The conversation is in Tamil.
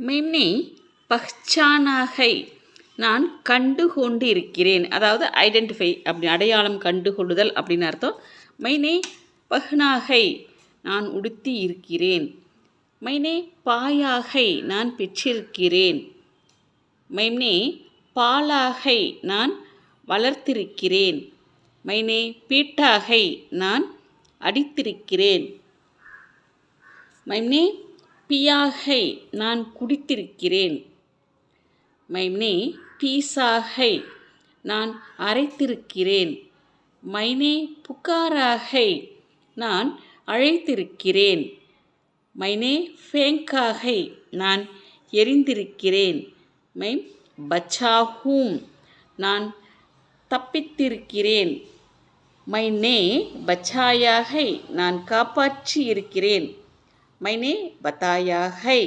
मैंने पहचाना है நான் கண்டு கொண்டு இருக்கிறேன். அதாவது ஐடென்டிஃபை அப்படி அடையாளம் கண்டு கொள்ளுதல் அப்படின்னு அர்த்தம். மைனே பஹ்னாகை நான் உடுத்தி இருக்கிறேன். மைனே பாயாகை நான் பெற்றிருக்கிறேன். மைனே பாலாகை நான் வளர்த்திருக்கிறேன். மைனே பீட்டாகை நான் அடித்திருக்கிறேன். மைனே பியாகை நான் குடித்திருக்கிறேன். மைனே பீசாகை நான் அரைத்திருக்கிறேன். மைனே புகாராகை நான் அழைத்திருக்கிறேன். மைனே ஃபேங்காகை நான் எரிந்திருக்கிறேன். மை பச்சாஹூம் நான் தப்பித்திருக்கிறேன். மைனே பச்சாயாகை நான் காப்பாற்றி இருக்கிறேன். மைனே பத்தாயாகை